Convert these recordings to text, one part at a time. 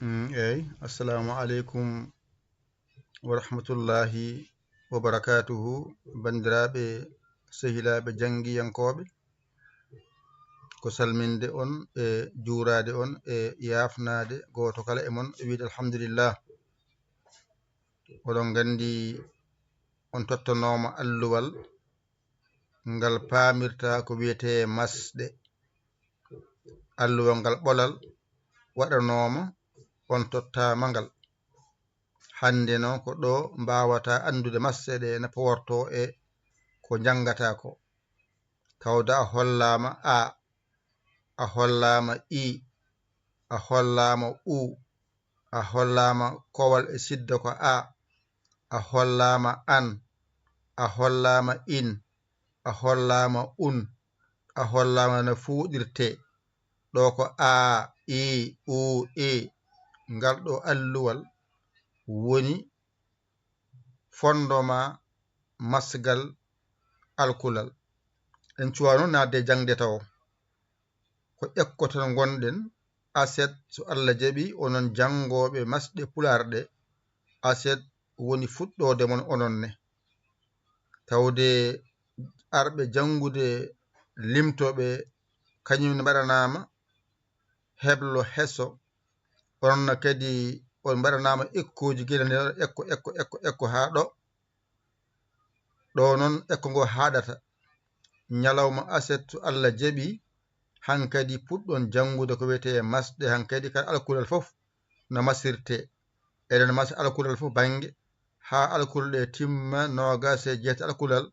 assalamu aleykum wa rahmatullahi wa barakatuhu bandiraɓe sehilaɓe janggiyankoɓe ko salminde on e juurade on e yafnade goto kala e mon e wiide alhamdulillah. oɗon gandi on tottanoma alluwal ngal paamirta ko wiyete masɗe. Alluwal ngal ɓolal waɗanoma on tottama ngal. Hande noon ko ɗo mbawata andude masɗe ɗe no paworto e ko jangata ko. Tawda a hollama a hollama i, a hollama u, a hollama kowal e sidda ko a hollama an, a hollama in, a hollama un, a hollama no fuɗirte. ɗo ko a, i, u, e. Ngal ɗo alluwal woni fondoma masgal alkulal. En cuwa noon nadde jangde taw ko ƴekkoton gonɗen aset so Allah jaɓi onon jangoɓe masɗe pularɗe aset woni fuɗɗode mon ononne. Tawde arɓe jangude limtoɓe kañum mbaɗanama heblo heso onna kadi on mbaɗanama ekkoji guila nde ekko ha ɗo noon ekko ngo haɗata ñalawma aset so Allah jaɓi hankadi puɗɗon jangude ko wiyete masɗe. Hankadi kala alkulal fof no masirte eɗen masa alkulal fof banggue ha alkulal ɗe timma 26 alkulal.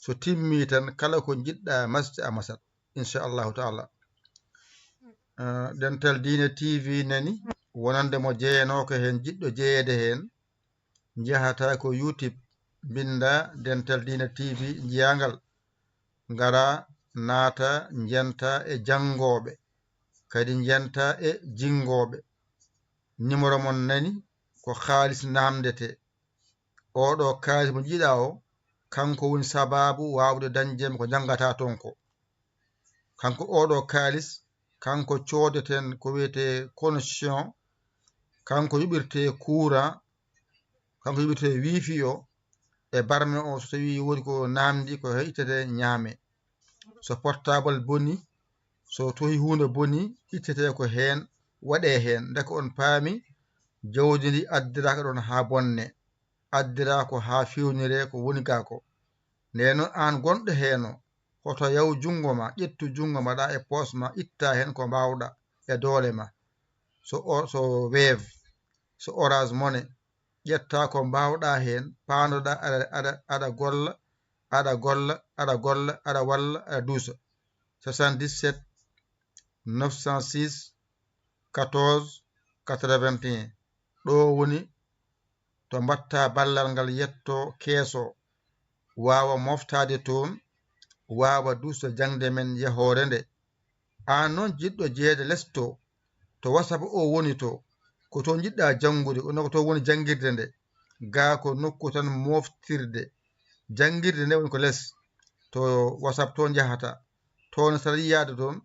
So timmi tan kala ko jiɗɗa masde a masat inchallahu taala. Dental Dina TV nani wonande mo jeeyanoko hen jiɗɗo jeeyede hen jahata ko YouTube binda Dental Dina TV jiyangal ngara naata jenta e jangoɓe kadi jenta e jingoɓe. Numéro mon nani ko haalis namdete. Oɗo kaalis mo jiiɗa o kanko woni sababu wawde dañdemo ko jangata ton ko. Kanko oɗo kaalis kanko coodeten ko wiyete connexion, kanko yuɓirte courant, kanko yuɓirte wifi o e barme o. So tawi woni ko namdi ko ittete ñaame. So portable boni, so tohi hunde boni ittete ko hen waɗe hen. Deke on paami jawdi ndi addiraka ɗon ha bonne, addira ko ha fewnire ko woni ga ko. Ndeno an gonɗo heno hoto yaw jungo ma, ƴettu jungo maɗa e poos ma, itta hen ko mbawɗa e doole ma. So Wave, so Orange Money, ƴetta ko mbawɗa hen pandoɗa aɗa golla aɗa walla aɗa duusa. 77 906 14 81. ɗo woni to mbatta ballal ngal yetto keeso wawa moftade toon, wawa duusa jangde men yahore nde. An noon jiɗɗo jeeyede lesto to WhatsApp o woni to ko to jiɗɗa jangude ko to woni jangguirde nde ga ko nokku tan moftirde. Jangguirde nde woni ko less to WhatsApp to jahata toon saɗa yiyade toon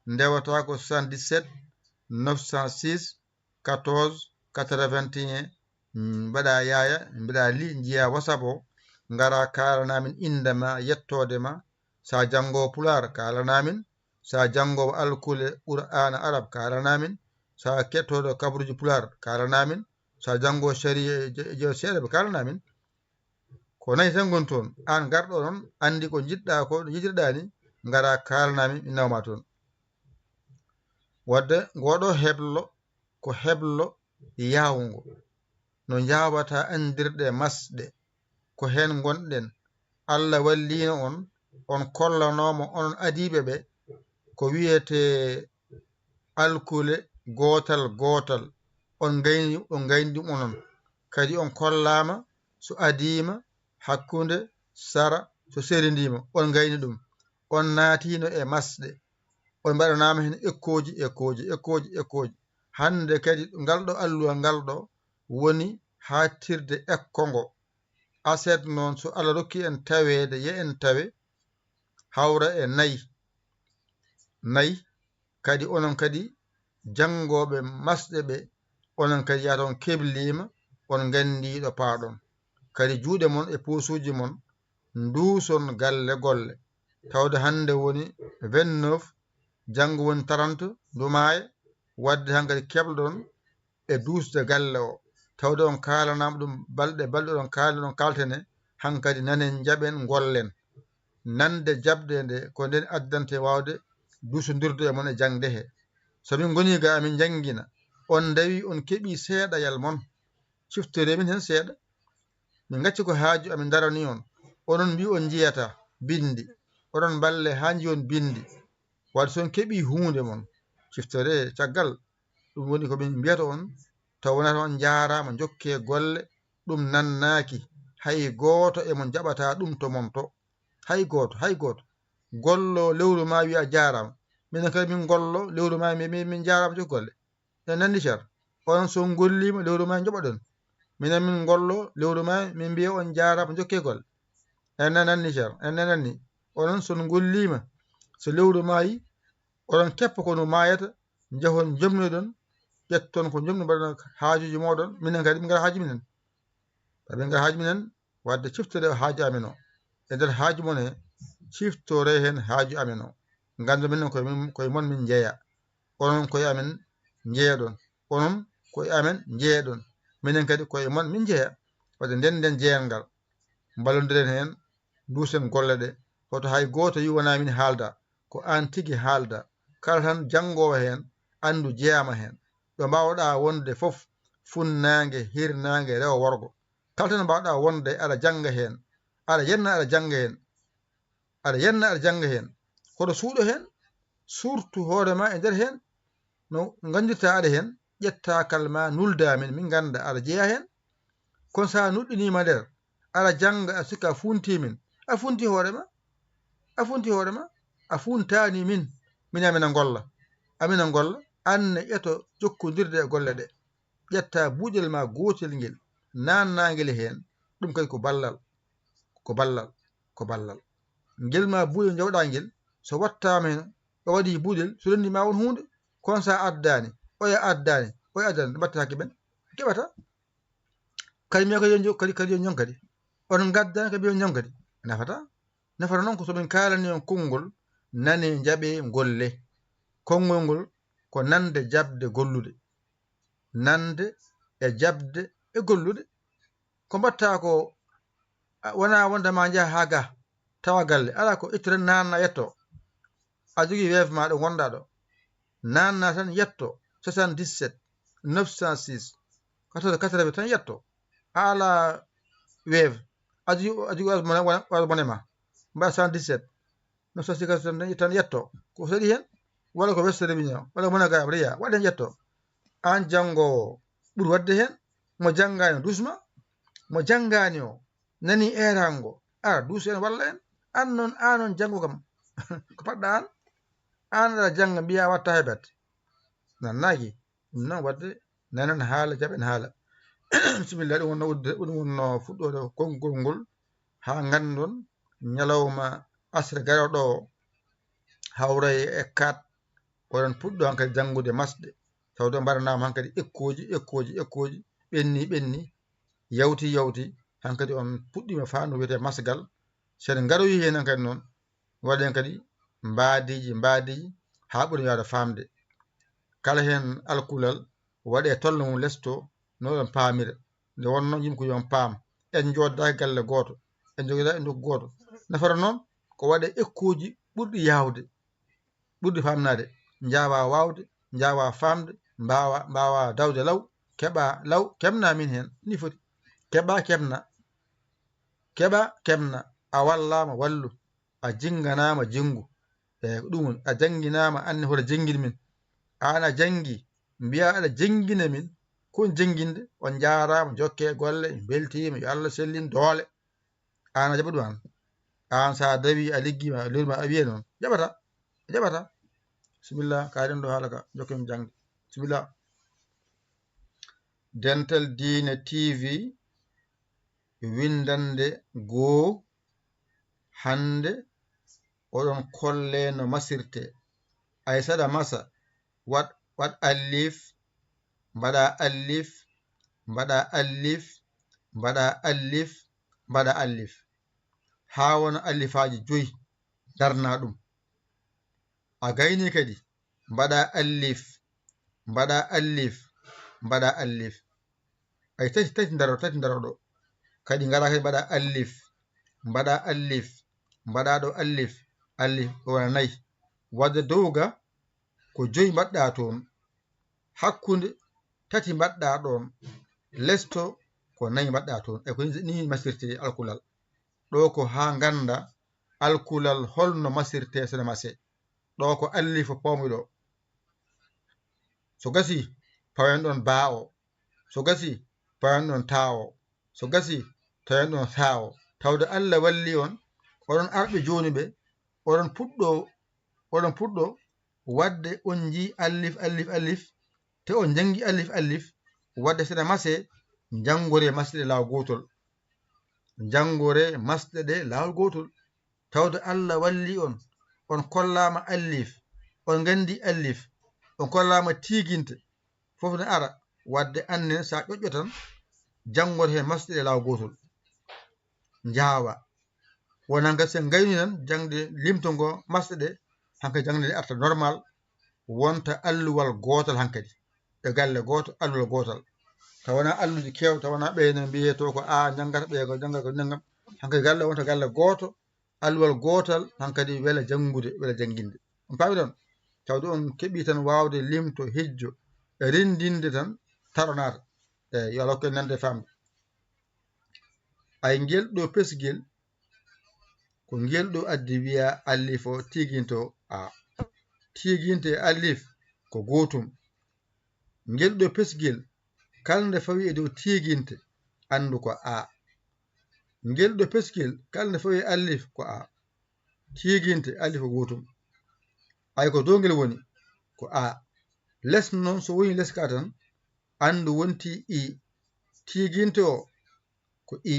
ndewata ko 77 906 14 81. Mbaɗa yaya mbiɗa li jiya WhatsApp o ngara kalanamin indema yettode ma. Sa jango pular kalanamin, sa jango alkule qur'ana arab kalanamin, sa kettoɗo kabruji pular kalanamin, sa jango sharia je seeɗa kalanamin. Ko nayi tan gon toon. An garɗo noon andi ko jiɗɗa ko jiɗirɗa ni ngara kalanamin mi nawma toon. Wadde ngoɗo heblo ko heblo yawngo no jawata andirɗe masɗe ko hen gonɗen. Allah wallino on kollanoma onon adiɓe ɓe ko wiyete alkule gotal on gayni onon kadi on kollama so adima hakkude sara so serindima on gayni ɗum. On naatino e masɗe, on mbaɗanama hen ekkoji. Hande kadi ngal ɗo alluwal ngal ɗo woni hattirde ekkongo. Aset noon so Allah rokki en tawede ye en tawe hawra e nayi kadi onon kadi jangoɓe masɗe ɓe onon kadi yaa toon keblima on gandi ɗo paaɗon kadi juuɗe mon e posuji mon nduuson galle golle tawde hande woni 29 janngo woni 30 ndumaye wadde han kadi keɓɗon e duusde galle o tawde on kaalanama ɗum balɗe on kaali ɗon kaltene hankadi nanen jaɓen gollen nande jabde nde ko nden addante wawde duusodirde e mon e jangde he somin goni ga amin jangina on dawi on keeɓi seeɗayal mon ciftori min hen seeɗa min gacci ko haaju amin darani on onon mbi on jiyata bindi onon balle ha jiyon bindi wadde son keeɓi hunde mon ciftore caggal ɗum woni ko min mbiyata on taw wonata on jaarama jokke golle ɗum nannaki hay gooto emon jaɓata ɗum to mon to hay gooto gollo lewru ma wiya jaarama minen kadi min gollo lewru ma min jaarama jogi golle en nandi cer onon so gollima lewru ma joɓoɗon minen min gollo lewru ma min mbiya on jaarama jokke golle en nanni cer en nanni onon son gollima so lewru mayi onon keppa kono mayata jahon jomnuɗon ƴetton ko jomnu mbaɗon haajuji moɗon minen kadi min gara haaju minen min gara haaju minen wadde ciftode haaju amen o e nder haaju mon he ciftore hen haaju amen o gandu minen koye mon min jeeya onon koye amen jeeyaɗon onon koye amen jeeyaɗon minen kadi koye mon min jeeya wadde nden jeeyangal mballodiren hen duusen golle ɗe hoto hay goto wi wona min haalda ko an tigi haalda kala tan janngowo hen andu jeeyama hen ɗo mbawɗa wonde fof funnangue hirnangue rewo worgo kala tan mbawɗa wonde aɗa jangga hen aɗa yenna aɗa jangga hen koɗo suuɗo hen surtout hoorema e nder hen no gandirta aɗa hen ƴetta kalma nulda min ganda aɗa jeeya hen kono sa nuɗɗinima nder aɗa jangga a sikka funtimin a funti hoorema a funtani min amina golla anne ƴeto jokkodirde e golle ɗe ƴetta buuɗel ma gotel ngel nannaguel hen ɗum kadi ko ballal ngel ma buuɗel jawɗa ngel so wattama hen o waɗi buuɗel so rendi ma won hunde kono sa addani oya addani mbatta hakki ɓen keɓata kadi mi kadi yo jonkadi on gaddani kadi yo jonkadi nafata noon ko somin kalani on konngol nane jaɓe golle konngol ngol ko nande jabde e gollude ko mbatta ko wona wondema jaaha ha ga tawa galle ala ko ittiren nanna yetto a jogui weefe ma ɗo gonɗa ɗo nanna tan yetto 77 906 80 tan yetto ala weefe a jogui waso monema mbaɗa 77 906 tan yetto ko saɗi hen walla ko Western Union walla Monaga Bria waɗen yetto an janngowo ɓuuri wadde hen mo janggani o dusma mo janggani o nani erango ara duusa en walla en an janngo kam ko paɗɗa an aɗa jangga mbiya watta heɓat nannaki ɗum noon wadde nanen haala jaɓen haala bisimilla ɗum wonno fuɗɗode konngol ngol ha gandon ñalawma asre garoɗo o hawray e 4 oɗon puɗɗo hankadi janngude masɗe tawde mbaɗanama hankadi ekkoji ɓenni yawti hankadi on puɗɗima fandu wiyete masgal sen garoyi hen hankadi noon waɗen kadi mbadiji ha ɓuuri yawde famde kala hen alkulal waɗe tolle mum lesto noɗon paamira nde wonno yimko yon paam en joddaki galle goto en joguiɗa e nokku goto nafata noon ko waɗe ekkoji ɓurɗi yawde ɓurɗi famnade jawa wawde jawa famde mbawa dawde law keɓa law kemna min hen ni foti keɓa kemna a wallama wallu a jinganama jingu e ɗum a jangguinama anne hoto jenguin min an a janggi mbiya aɗa jengguina min kon jenguinde on jarama jokke golle beltima yo Allah sellin doole an a jaɓa ɗum an sa dawi a liggima lewru ma a wiye noon jaɓata bisimilla kaɗen ɗo haala ka jokkemi jangde bisimilla Dental Dina TV windande goo hande oɗon kolle no masirte ay saɗa masa wat alif mbaɗa allif mbaɗa allif mbaɗa allif mbaɗa allif ha wona allifaji 5 darna ɗum. a gayni kadi mbaɗa allif mbaɗa allif mbaɗa allif ay tati daroɗo kadi ngara kadi mbaɗa allif mbaɗa allif mbaɗa ɗo allif allif wona 4 wadde dowga ko 5 mbaɗɗa toon hakkude tati mbaɗɗa ɗon lesto ko 4 mbaɗɗa toon e ko ni masirte alkulal ɗo ko ha ganda alkulal holno masirte sene mase ɗo ko allif pawmiɗo so gasi pawen ɗon ba o so gasi pawen ɗon ta o so gasi tawen ɗon sa o tawde Allah walli on oɗon arɓe joni ɓe oɗon puɗɗo wadde on ji allif allif allif te on jangi allif allif wadde sene mase jangore masɗe lawol gotol jangore masɗe ɗe lawol gotol tawde Allah walli on kollama allif on gandi allif on kollama tiginte fof ne ara wadde annen sa ƴoƴƴo tan janggoto hen masɗe ɗe lawol gotol jawa wona gasi sen gayni tan jangde limto ngo masɗe ɗe hankkadi jangde nde arta normal wonta alluwal gotal hankkadi e galle goto alluwal gotal tawana alluji kewɗe tawana ɓeyno mbiyeto ko a janggata ɓeego janggata ko janggam hankkadi galle wonta galle goto alluwal gotal hankkadi weela jangude weela jangguinde on paami ɗon tawde on keeɓi tan wawde limto hejjo e rendinde tan taɗonata eyi yo Allah hokku en nande famde ay ngel ɗo pesguel ko ngel ɗo addi wiya allif o tiginte o a tiginte e allif ko gotum ngel ɗo pesguel kala nde fawi e dow tiginte andu ko a ngel ɗo pesguel kala nde fawi allif ko a tiginte allif ko gotum ay ko dow ngel woni ko a les noon so woni les ka tan andu wonti i tiginte o ko i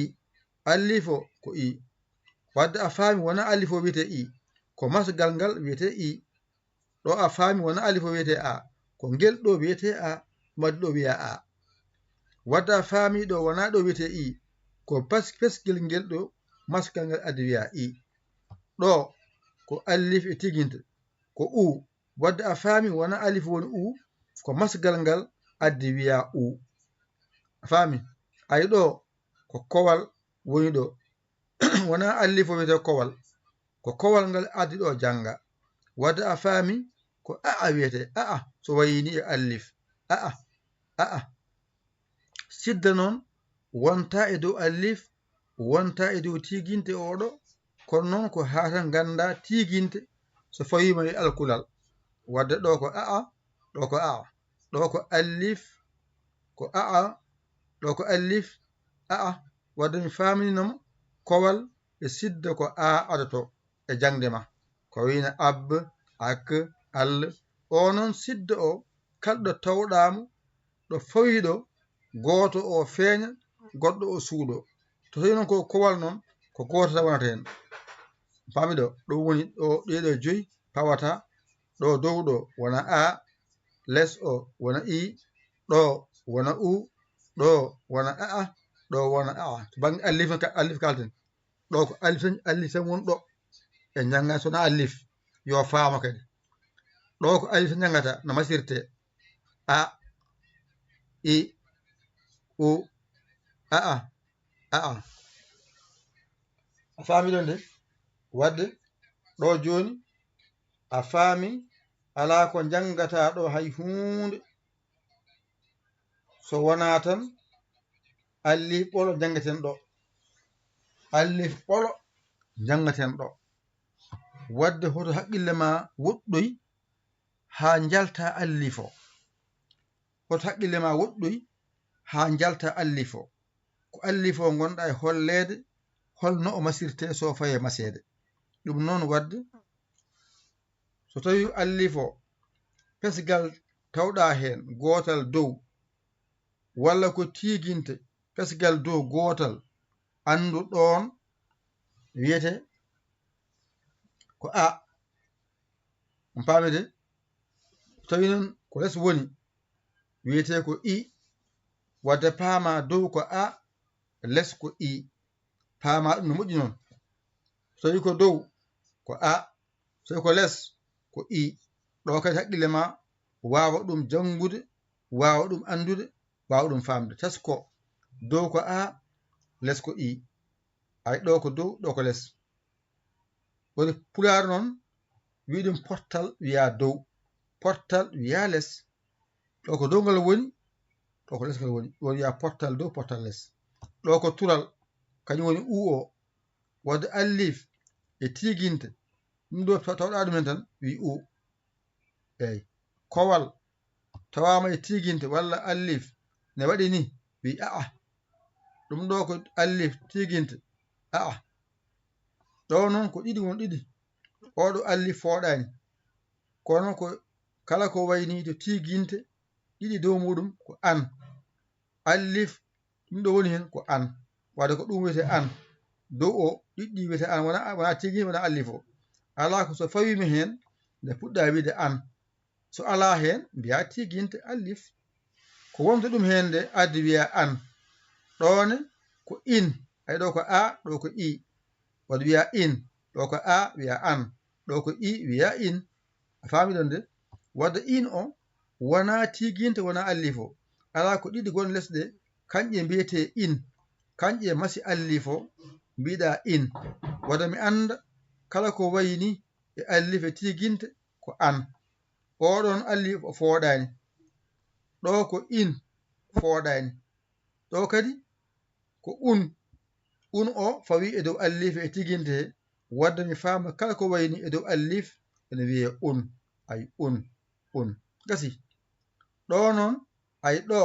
allif o ko i wadde a faami wona allif o wiyete i ko masgal ngal wiyete i ɗo a faami wona allif o wiyete a ko ngel ɗo wiyete a wadde ɗo wiya a wadde a faami ɗo wona ɗo wiyete i ko pesgel ngel ɗo masgal ngal addi wiya i ɗo ko allif e tiginte ko u wadde a faami wona allif woni u ko masgal ngal addi wiya u a faami ay ɗo ko kowal woni ɗo wona allif o wiyete kowal ko kowal ngal addi ɗo janga wadde a faami ko aa wiyete aa so wayini e allif aa sidda noon wonta e dow allif wonta e dow tiginte oɗo kono noon ko hatan ganda tiginte so fawima e alkulal wadde ɗo ko aa ɗo ko aa ɗo ko allif ko aa ɗo ko allif aa wadde mi famininomo kowal e sidda ko a adoto e jangde ma ko wina ab ak al o noon sidda o kalɗo tawɗamo ɗo fawiɗo goto o feeña goɗɗo o suuɗo to tawi noon ko kowal noon ko goto tan wonata hen paami ɗo ɗum woni ɗo ɗeɗo 5 pawata ɗo dow ɗo wona a les o wona i ɗo wona u ɗo wona aa ɗo wona aa to banggue allif kalten ɗo ko allif tan woni ɗo e jangga sona allif yo faama kadi ɗo ko allif tan jangata no masirte a i u aa a faami ɗon de wadde ɗo joni a faami ala ko jangata ɗo hay hunde so wona tan allif ɓolo jangaten ɗo allif ɓolo jangaten ɗo wadde hoto haqqille ma woɗɗoy ha jalta allif o hoto haqqille ma woɗɗoy ha jalta allif o ko allif o gonɗa e hollede holno o masirte so faye masede ɗum noon wadde so tawi allif o pesgal tawɗa hen gotal dow walla ko tiginte pesgal dow gotal andu ɗon wiyete ko a on paamide tawi noon ko les woni wiyete ko i, wadde paama dow ko a, les ko i, paama ɗum no moƴƴi noon. So tawi ko dow ko a, so tawi ko les ko i, ɗo kadi haqqille ma wawa ɗum jangude, wawa ɗum andude, wawa ɗum famde. Tesko dow ko a, les ko i, ay ɗo ko dow, ɗo ko les. woni Pulaar noon wi ɗum pottal wiya dow, pottal wiya les. ɗo ko dow ngal woni, ɗo ko les ngal woni, ɗo wiya pottal dow pottal les. ɗo ko tural kañum woni u o, wadde allif e tiginte ɗum ɗo tawɗa ɗumen tan wi u. eyyi kowal tawama e tiginte walla allif ne waɗi ni wi aa, ɗum ɗo ko allif tiginte aa. ɗo noon ko ɗiɗi won ɗiɗi, oɗo allif fooɗani, kono ko kala ko wayni to tiginte ɗiɗi dow muɗum ko an, allif ɗum ɗo woni hen ko an, wadde ko ɗum wiyete an dow o, ɗiɗɗi wiyete an, wona tiginte wona allif o. ala ko so fawimi hen nde puɗɗa wiide an, so ala hen mbiya tiginte allif. ko wonta ɗum hen nde addi wiya an. ɗone ko in, ay ɗo ko a, ɗo ko i, wadde wiya in, ɗo ko a wiya an, ɗo ko i wiya in. a faami ɗon de. wadde in o wona tiginte wona allif o, ala ko ɗiɗi gon lesɗe kanƴe mbiyete in, kanƴe masi allif o mbiɗa in. wadde mi anda kala ko wayni e allif e tiginte ko an. oɗon allif o fooɗani, ɗo ko in fooɗani, ɗo kadi ko un o fawi e dow allif e tiginte he. wadde mi faama kala ko wayni e dow allif ene wiye un. ay un gasi. ɗo noon ay ɗo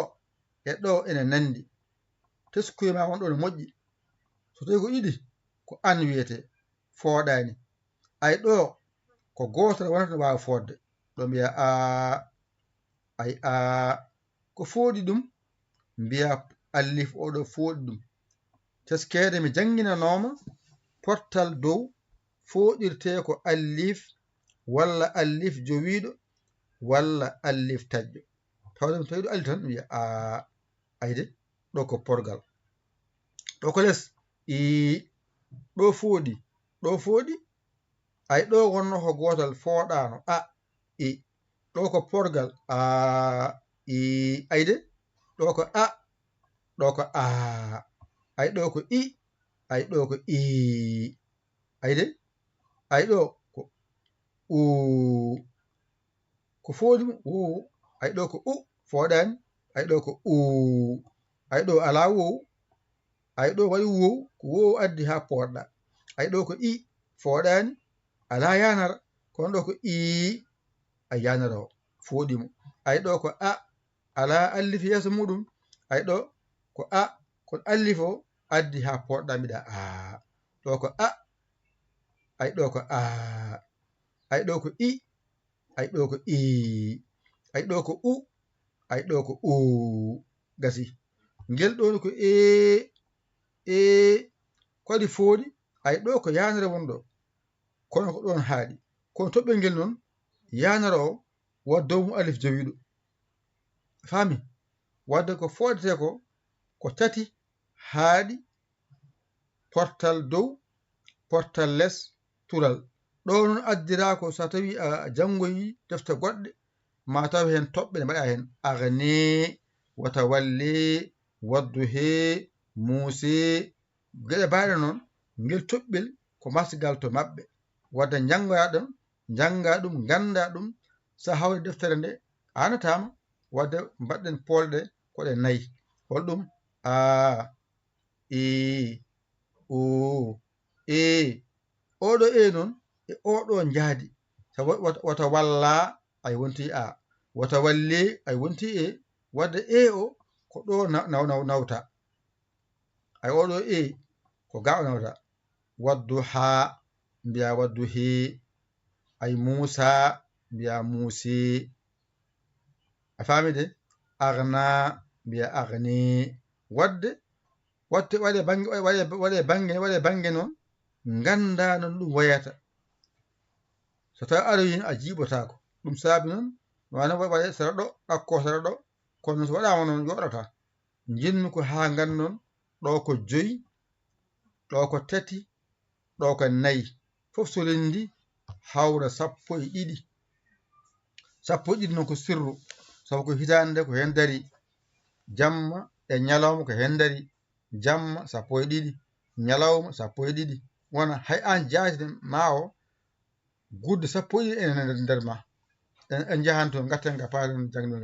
e ɗo ene nandi, teskuye ma wonɗo ne moƴƴi. so tawi ko ɗiɗi ko an wiyete fooɗani, ay ɗo ko gotal wonata ne wawa fodde, ɗo mbiya a, ay a. ko fooɗi ɗum mbiya allif oɗo fooɗi ɗum. teskede mi jangginanoma pottal dow foɗirte ko allif walla allif jowiɗo walla allif taƴƴo. tawde tawi ɗo allif tan wiya a. ayde ɗo ko porgal, ɗo ko les i, ɗo fooɗi, ay ɗo wonno ko gotal fooɗano a i, ɗo ko porgal a i, ayde ɗo ko a, ɗo ko a, ay ɗo ko i, ay ɗo ko i, ayde ay ɗo ko u, ko fooɗi mo u, ay ɗo ko u fooɗani, ay ɗo ko u, ay ɗo ala wow, ay ɗo waɗi wow, ko wow addi ha poɗɗa. ay ɗo ko i fooɗani, ala yanara, kono ɗo ko i, ay yanara o fooɗimo. ay ɗo ko a, ala allif yeeso muɗum, ay ɗo ko a, kon allif o addi ha poɗɗa mbiɗa a. ɗo ko a, ay ɗo ko a, ay ɗo ko i, ay ɗo ko i, ay ɗo ko u, ay ɗo ko u. gasi. ngel ɗon ko ko waɗi fooɗi, ay ɗo ko yanere wonɗo, kono ko ɗon haaɗi. kono toɓɓel ngel noon yanere o waddow mo alif jowiɗo. faami. wadde ko foɗete ko tati haaɗi, portal dow, portal les, tural. ɗo noon addira ko sa tawi a jangoyi defte goɗɗe ma taw hen toɓɓe ne mbaɗa hen agne, watawalle, wadduhe, muuse, geɗe mbaɗe noon. ngel toɓɓel ko masgal to maɓɓe, wadde janga ɗum ganda ɗum. sa hawri deftere nde anatama. wadde mbaɗɗen polɗe koɗe nayyi, holɗum a, i, u, e. oɗo e noon e oɗo jaadi. wata walla ay wonti a, wata walle ay wonti e. wadde e o ko ɗo nawta, ay oɗo e ko ga o nawta. waddu ha mbiya waddu he, ay Musa mbiya muuse. a faami de. agna mbiya agne. wadde waɗe bange noon ganda non ɗum wayata. so tawi aɗa yin a jiiɓotako. ɗum saabi noon wana waɗe sara ɗo ɗakko sara ɗo kono so waɗama noon yoɗata jinmi ko ha gannon ɗo ko 5 ɗo ko 3 ɗo ko 4 fof so lendi hawra 12 12 noon ko sirru sabu ko hitande ko hen dari jamma e ñalawma ko hen dari jamma 12 ñalawma 12 wona hay an jaati ma o gudde 12 ene nder ma en jahan toon gatten ga paalen jangde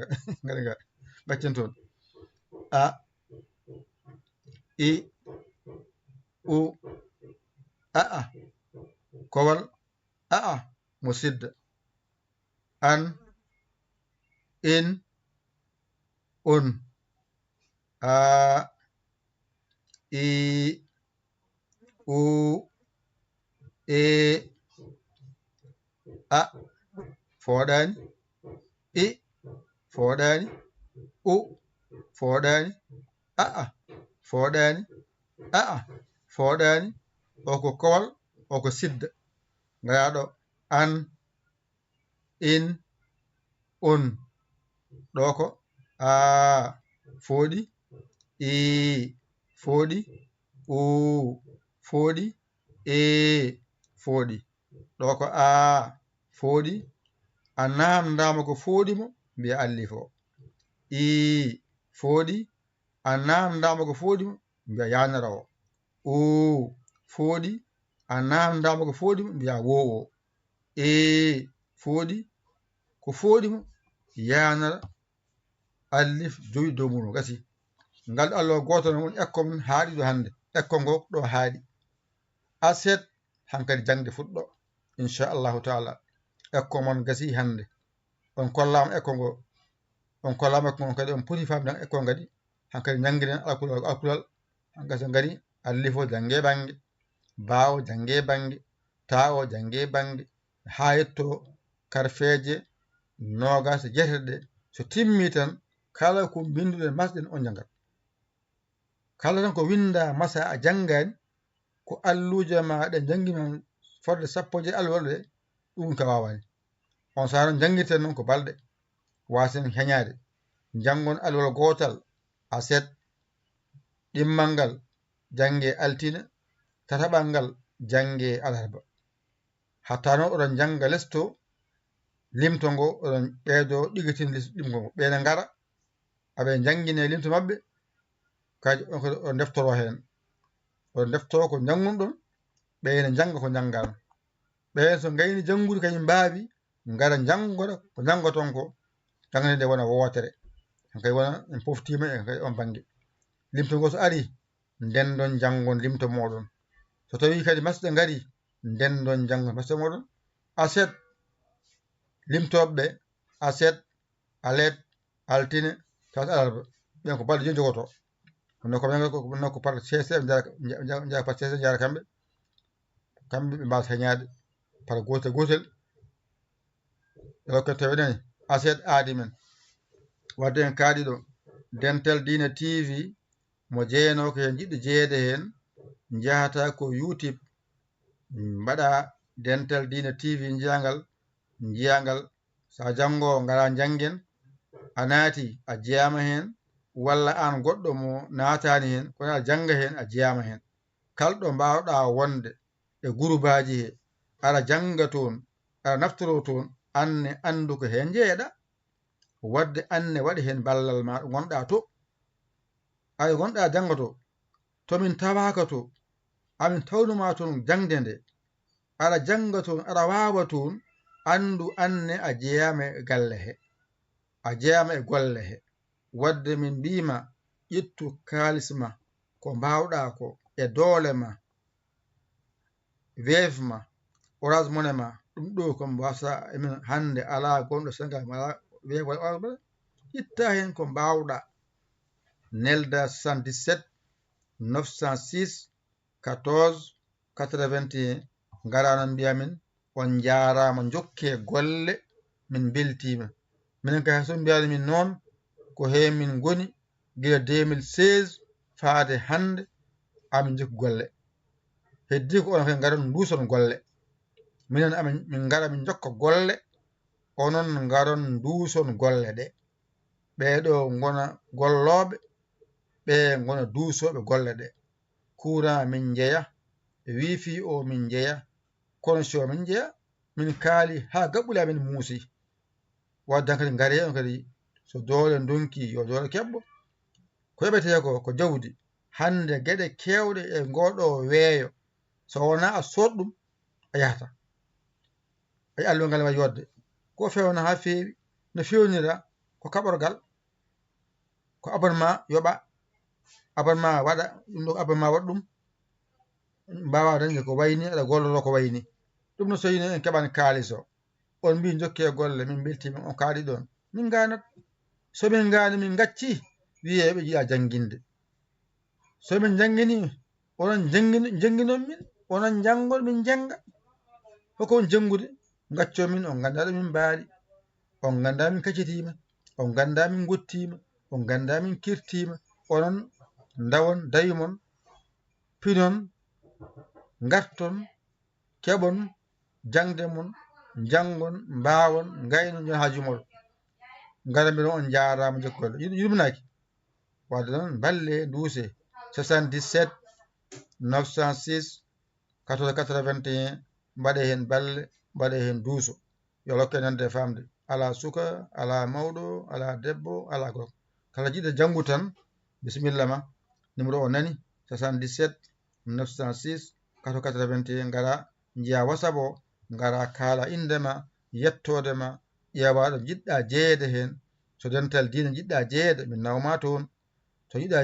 ngade ga gaccen toon a i u aa kowal aa musidda an in on a i u e a foɗani i foɗani u foɗani aa foɗani aa foɗani o ko kowal o ko sidda ngaɗo an in on ɗo ko a fooɗi i fooɗi u fooɗi e fooɗi ɗo ko a fooɗi a namdama ko fooɗimo mbiya allifo i fooɗi a namdama ko fooɗimo mbiya yanarawo u fooɗi a namdama ko fooɗimo mbiya wowo e fooɗi ko fooɗimo yanara allif joyi dow mum gasi ngal Allah goto non woni ekko min haaɗi ɗo hande ekko ngo ɗo haaɗi aset hankadi jangde fuɗɗo inchallahu taala ekko mon gasi hande on kollama ekko ngo on kollama ekko ngo kadi on poti famde ekko ngadi hankadi jangiren alkulal hankadi so ngari allifo jange bange baawo jange bange tawo jange bange ha yetto karfeje nogas jetede so timmi tan kala ko binduɗen masɗen on jangat kala tan ko winda masa a jangani ko alluje ma ɗe jangima forde 10 alluwal ɗe ɗum ka wawani on saaha jangirten noon ko balɗe wasen heñade jangon alluwal gotal aset ɗimmal ngal jange altine tataɓal ngal jange alarba hatta noon oɗon janga lesto limto ngo oɗon ɓeedo ɗigatin limto ngo ɓeene ngara aɓe jangine limto mabɓe kaji o deftoro hen o deftoro ko jangunɗon ɓeene janga ko janggano ɓen so gayni jangude kañum mbaawi ngara jangoɗa ko jangoton ko jangde nde wona wootere kay wona en poftima e kay on banggue limto ngo so ari ndendon jangon limto moɗon so tawi kadi masɗe ngari ndendon jangon masɗe moɗon aset limtoɓe aset alet altine tawat alarba ɓen ko balɗe joni jogoto kono ko par cc jaa par cc jara kamɓe ɓe mbasa heñade par gotel gotel ko tawiɗen aset aadi men wadde en kaaɗi ɗo Dental Dina TV mo jeeyano ko hen jiɗɗo jeeyede hen jahata ko YouTube mbaɗa Dental Dina TV jiyangal sa janngo ngara janggen a naati a jeyama hen walla an goɗɗo mo naatani hen kono a janga hen a jeyama hen kalɗo mbawɗa wonde e groupe he ara janga toon ara naftoro toon anne andu ko hen jeeyaɗa wadde anne waɗi hen ballal ma ɗo gonɗa to ay gonɗa janga to min tawaka to amin tawnuma toon jangde nde ara janga toon ara wawa toon andu anne a jeyama e galle he a jeyama e golle he wadde min mbima ƴettu kalisma ko mbawɗa ko e doole ma weef ma Orange Money ma ɗum ɗo ko mbasa emin hande ala gonɗo Sénégal ma ala weef wala itta hen ko mbawɗa nelda 77 906 14 81 garano mbiyamin on jarama jokke golle min beltima minen kay so mbiyani min noon ko he min goni gila 2016 faade hande amin jokki golle heddi ko on kay garon duson golle minen min gara min jokka golle onon garon duson golle ɗe ɓeeɗo gona gollooɓe, ɓe gona duusooɓe golle ɗe. Courant min jeeya, wifi o min jeeya, connexion min jeeya, min kaali haa gaɓɓuli amin muusi. Waddan kadi ngari on kadi so doole donki yo doole keɓɓo. Ko heɓetee ko jawdi hannde geɗe keewɗe e ngoɗo weeyo so wonaa a sood ɗum a yahata. Ay alluwa ngal wa yodde ko fewna haa feewi no fewnira ko kaɓorgal, ko abonnement yoɓa, abonnement waɗa ɗum ɗo abonnement waɗa ɗum mbawa dañde ko wayni aɗa gollodo ko wayni. Ɗum no so yino en keɓani kaalis o on mbi jokke golle min beltima on kaali ɗon min ganat. So min ngani min gacci wiye ɓe jiiɗa janginde. So min jangini onon janginon min, onon jangon min janga. Hoko on jangude gacco min on ganda ɗo min mbaali, on ganda min kaccitima, on ganda min gottima, on ganda min kirtima. Onon dawon dayimon, pinon, garton, keɓon jangde mon, jangon, mbawon, gaynon jon haaju moɗon. Ngara mbiɗon on jarama jokkole yurminaki. Wadde noon balle duuse 77 906 14 81 mbaɗe hen balle, mbaɗe hen duuso. Yo lokke nande famde. Ala suka, ala mawɗo, ala debbo, ala gorko. Kala jiɗɗo janngu tan bisimilla ma. Numéro o nani 77 906 14 81 ngara jiya WhatsApp o, ngara kaala indema, yettodema, ƴeewa ɗo jiɗɗa jeeyede hen. So dental diine jiɗɗa jeeyede min nawma toon. So yiɗa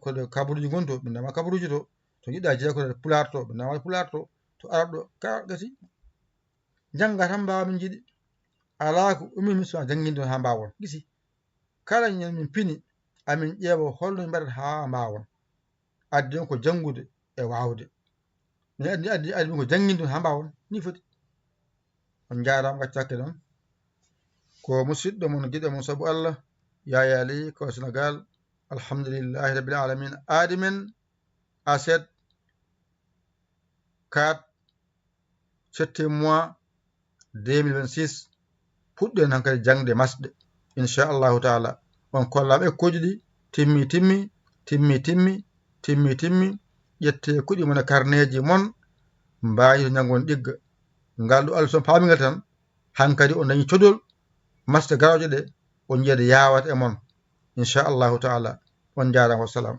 koɗo kabaruji gon to min nawma kabaruji to. So yiɗa jeeya koɗo pular to min nawma pular to. To arab ɗo ka gati jangga tan mbawa min jiɗi. Ala ko umin min sona janginde ha mbawon gisi. Kala ñen min pini amin ƴeewa holno min mbaɗata ha mbawon. Addi on ko jangude e wawde. Min addi ko janginde ha mbawon ni foti. On jarama gaccake noon ko musidɗo mon giɗo mon sabu Allah Yaya Ali ko Sénégal. Alhamdulillahi rabbil alamin. Adimen aset 4 7 mois 2026 puɗɗen hankadi jangde masɗe inchallahu taala. On kollam ekkuji ɗi timmi ƴette kuɗi mon e carneji mon mbawi to jangon ɗigga. Ngal ɗo alson paamingal tan hankadi on dañi codol masɗe garoje ɗe on jiyade yawat e mon inchallahu taala. On jarama wassalam.